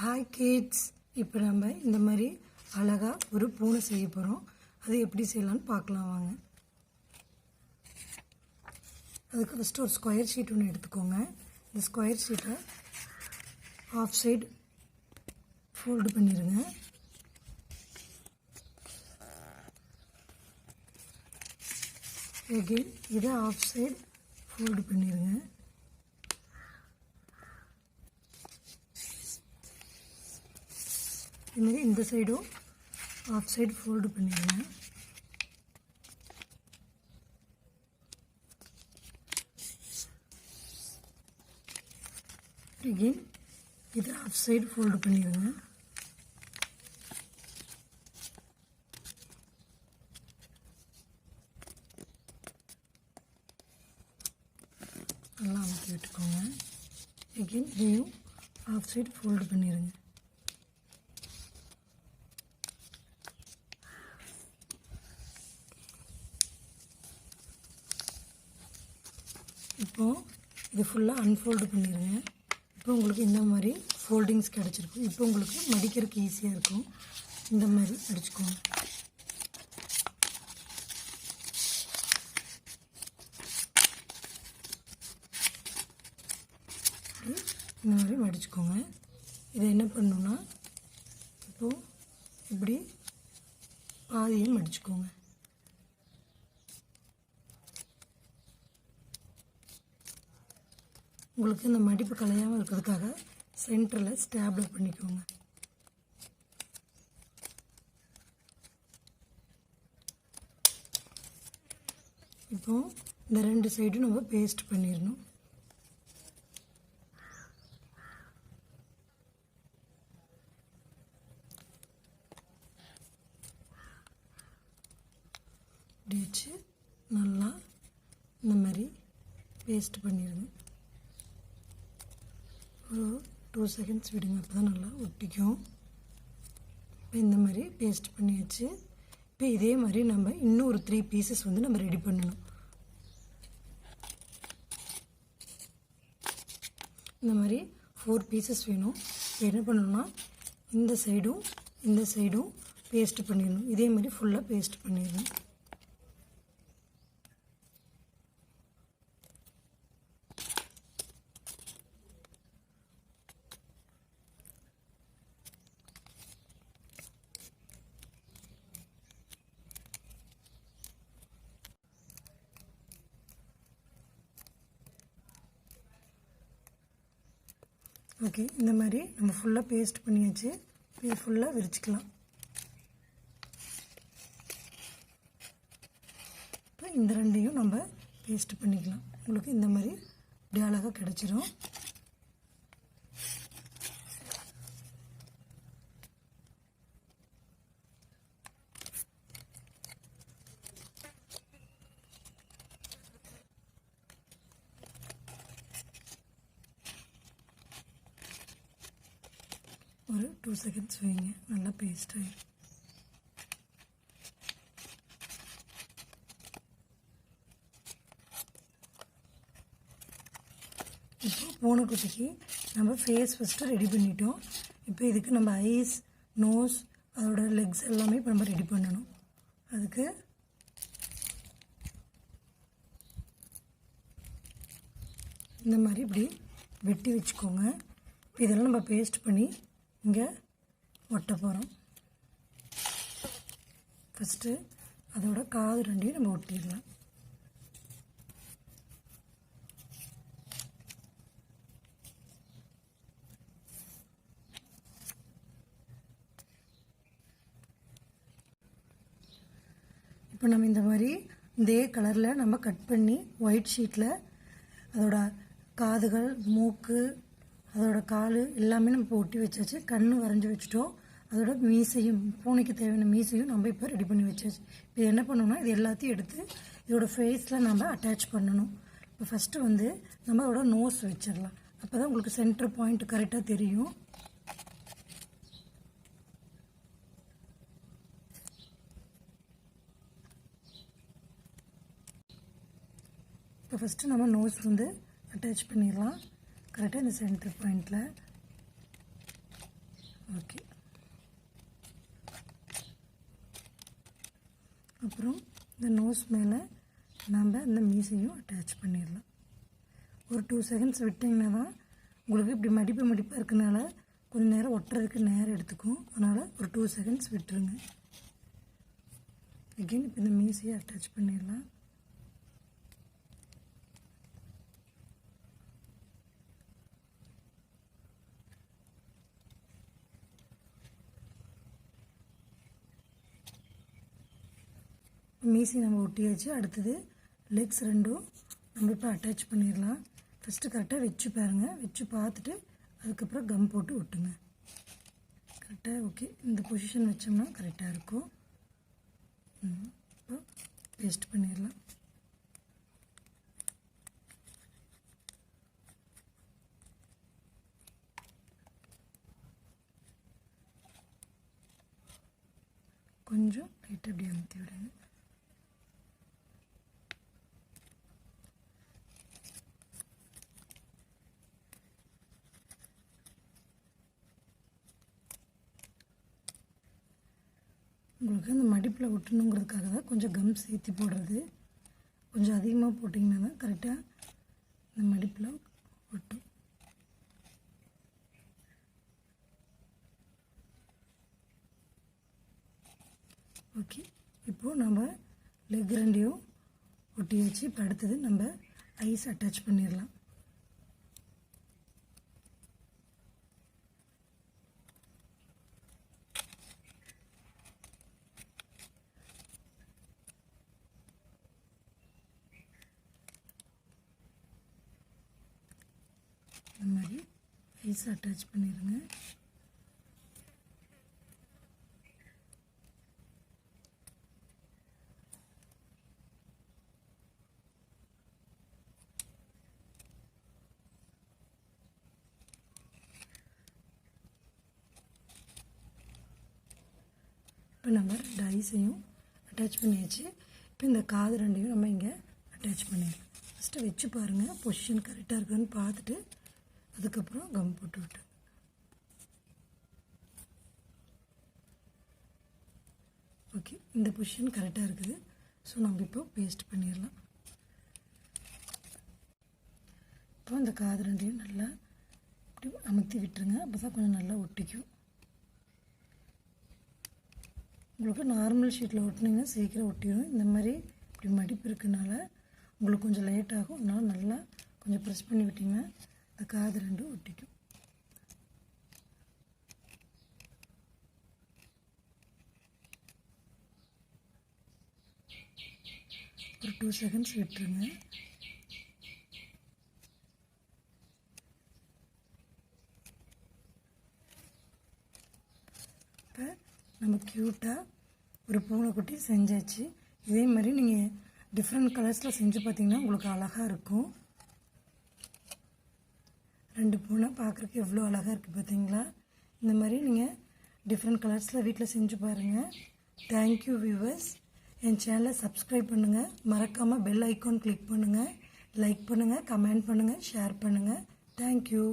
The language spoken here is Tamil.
ஹாய் கிட்ஸ், இப்போ நம்ம இந்த மாதிரி அழகாக ஒரு பூனை செய்ய போகிறோம். அது எப்படி செய்யலான்னு பார்க்கலாம் வாங்க. அதுக்கு ஃபஸ்ட்டு ஒரு ஸ்கொயர் ஷீட் ஒன்று எடுத்துக்கோங்க. இந்த ஸ்கொயர் ஷீட்டை ஆஃப் சைடு ஃபோல்டு பண்ணிடுங்க. எகெயின் இதை ஆஃப் சைடு ஃபோல்டு பண்ணிடுங்க. இதுமாரி இந்த சைடும் ஆஃப் சைடு ஃபோல்டு பண்ணிடுங்க. அகெயின் இதை ஆஃப் சைடு ஃபோல்டு பண்ணிடுங்க. நல்லா அமுக்கி விட்டுக்கோங்க. அகெயின் இதையும் ஆஃப் சைடு ஃபோல்டு பண்ணிடுங்க. இப்போது இது ஃபுல்லாக அன்ஃபோல்டு பண்ணிடுங்க. இப்போ உங்களுக்கு இந்த மாதிரி ஃபோல்டிங்ஸ் கிடச்சிருக்கும். இப்போ உங்களுக்கு மடிக்கிறதுக்கு ஈஸியாக இருக்கும். இந்த மாதிரி மடிச்சுக்கோங்க. இந்த மாதிரி மடிச்சுக்கோங்க. இதை என்ன பண்ணணுன்னா இப்போது இப்படி பாதியும் மடிச்சுக்கோங்க. உங்களுக்கு இந்த மடிப்பு கலையாமல் இருக்கிறதுக்காக சென்டரில் ஸ்டாப்லர் பண்ணிக்கோங்க. இப்போ இந்த ரெண்டு சைடும் நம்ம பேஸ்ட் பண்ணிடணும். இப்படி வச்சு நல்லா இந்த மாதிரி பேஸ்ட் பண்ணிடுங்க. ஒரு 2 செகண்ட்ஸ் விடுங்க, அப்போ தான் நல்லா ஒட்டிக்கும். இப்போ இந்த மாதிரி பேஸ்ட் பண்ணியாச்சு. இப்போ இதே மாதிரி நம்ம இன்னும் ஒரு 3 பீசஸ் வந்து நம்ம ரெடி பண்ணணும். இந்த மாதிரி 4 பீசஸ் வேணும். இப்போ என்ன பண்ணணும்னா இந்த சைடும் பேஸ்ட் பண்ணிடணும். இதே மாதிரி ஃபுல்லாக பேஸ்ட் பண்ணிடணும். ஓகே, இந்த மாதிரி நம்ம ஃபுல்லாக பேஸ்ட் பண்ணியாச்சு. இது ஃபுல்லாக விரிச்சிக்கலாம். இப்போ இந்த ரெண்டையும் நம்ம பேஸ்ட் பண்ணிக்கலாம். உங்களுக்கு இந்த மாதிரி இப்படி அழகாக கிடச்சிரும். ஒரு 2 செகண்ட்ஸ் வைங்க, நல்லா பேஸ்ட் ஆகிடும். இப்போ பூனைக்குட்டிக்கு நம்ம ஃபேஸ் ஃபஸ்ட்டு ரெடி பண்ணிட்டோம். இப்போ இதுக்கு நம்ம ஐஸ், நோஸ், அதோட லெக்ஸ் எல்லாமே இப்போ நம்ம ரெடி பண்ணணும். அதுக்கு இந்த மாதிரி இப்படி வெட்டி வச்சுக்கோங்க. இப்போ இதெல்லாம் நம்ம பேஸ்ட் பண்ணி இங்கே ஒட்ட போகிறோம். ஃபஸ்ட்டு அதோட காது ரெண்டையும் நம்ம ஒட்டிடலாம். இப்போ நம்ம இந்த மாதிரி இதே கலரில் நம்ம கட் பண்ணி ஒயிட் ஷீட்டில் அதோட காதுகள், மூக்கு, அதோட கால் எல்லாமே நம்ம ஒட்டி வச்சாச்சு. கண்ணு வரைஞ்சி வச்சுட்டோம். அதோட மீசையும், பூனைக்கு தேவையான மீசையும் நம்ம இப்போ ரெடி பண்ணி வச்சாச்சு. இப்போ என்ன பண்ணணும்னா இது எல்லாத்தையும் எடுத்து இதோட ஃபேஸில் நம்ம அட்டாச் பண்ணணும். இப்போ ஃபஸ்ட்டு வந்து நம்ம அதோட நோஸ் வச்சிடலாம். அப்போ தான் உங்களுக்கு சென்டர் பாயிண்ட் கரெக்டாக தெரியும். இப்போ ஃபஸ்ட்டு நம்ம நோஸ் வந்து அட்டாச் பண்ணிடலாம். கரெக்டாக இந்த சென்டர் பாயிண்டில் ஓகே. அப்புறம் இந்த நோஸ் மேலே நாம் இந்த மீசையும் அட்டாச் பண்ணிடலாம். ஒரு 2 செகண்ட்ஸ் விட்டிங்கன்னா தான் உங்களுக்கு இப்படி மடிப்பாக இருக்கனால கொஞ்சம் நேரம் ஒட்டுறதுக்கு நேரம் எடுத்துக்கும். அதனால் ஒரு 2 செகண்ட்ஸ் விட்டுருங்க. அகெயின் இப்போ இந்த மீசையை அட்டாச் பண்ணிடலாம். மீசி நம்ம ஒட்டியாச்சு. அடுத்தது லெக்ஸ் ரெண்டும் நம்ம இப்போ அட்டாச் பண்ணிடலாம். ஃபஸ்ட்டு கரெக்டாக வச்சு பாருங்கள். வச்சு பார்த்துட்டு அதுக்கப்புறம் கம் போட்டு ஒட்டுங்க. கரெக்டாக ஓகே. இந்த பொசிஷன் வச்சோம்னா கரெக்டாக இருக்கும். இப்போ பேஸ்ட் பண்ணிடலாம். கொஞ்சம் லைட்டாக அப்படி அமுத்தி விடுங்க. உங்களுக்கு அந்த மடிப்பில் ஒட்டணுங்கிறதுக்காக தான் கொஞ்சம் கம் சேர்த்து போடுறது. கொஞ்சம் அதிகமாக போட்டிங்கன்னா தான் கரெக்டாக இந்த மடிப்பில் ஒட்டும். ஓகே. இப்போது நம்ம லெக் ரெண்டையும் ஒட்டி வச்சு இப்போ அடுத்தது நம்ம ஐஸ் அட்டாச் பண்ணிடலாம். இந்த மாதிரி ஐஸ் அட்டாச் பண்ணிடுங்க. இப்போ நம்ம 2 ஐஸையும் அட்டாச் பண்ணியாச்சு. இப்போ இந்த காது ரெண்டையும் நம்ம இங்கே அட்டாச் பண்ணிடலாம். ஃபஸ்ட்டு வச்சு பாருங்கள் பொசிஷன் கரெக்டாக இருக்குன்னு பார்த்துட்டு அதுக்கப்புறம் கம் போட்டு விட்டு. ஓகே. இந்த பொசிஷன் கரெக்டாக இருக்குது. ஸோ நம்ம இப்போ பேஸ்ட் பண்ணிடலாம். இப்போ இந்த காது ரெண்டையும் நல்லா இப்படி அமுத்தி விட்டுருங்க. அப்போ தான் கொஞ்சம் நல்லா ஒட்டிக்கும். உங்களுக்கு நார்மல் ஷீட்டில் ஒட்டினீங்கன்னா சீக்கிரம் ஒட்டிடும். இந்த மாதிரி இப்படி மடிப்பு இருக்கனால உங்களுக்கு கொஞ்சம் லேட் ஆகும். அதனால் நல்லா கொஞ்சம் ப்ரெஸ் பண்ணி விட்டிங்கன்னா இந்த காது ரெண்டும் ஒட்டிக்கும். ஒரு 2 செகண்ட்ஸ் விட்டுருங்க. இப்போ நம்ம க்யூட்டாக ஒரு பூனைக்குட்டி செஞ்சாச்சு. இதே மாதிரி நீங்கள் டிஃப்ரெண்ட் கலர்ஸில் செஞ்சு பார்த்தீங்கன்னா உங்களுக்கு அழகாக இருக்கும். 2 பூனை பார்க்குறக்கு எவ்வளோ அழகாக இருக்குது பார்த்தீங்களா? இந்த மாதிரி நீங்கள் டிஃப்ரெண்ட் கலர்ஸில் வீட்டில் செஞ்சு பாருங்கள். Thank you viewers. என் சேனலை சப்ஸ்கிரைப் பண்ணுங்கள். மறக்காமல் பெல் ஐக்கான் கிளிக் பண்ணுங்கள். லைக் பண்ணுங்கள், கமெண்ட் பண்ணுங்கள், ஷேர் பண்ணுங்கள். தேங்க்யூ.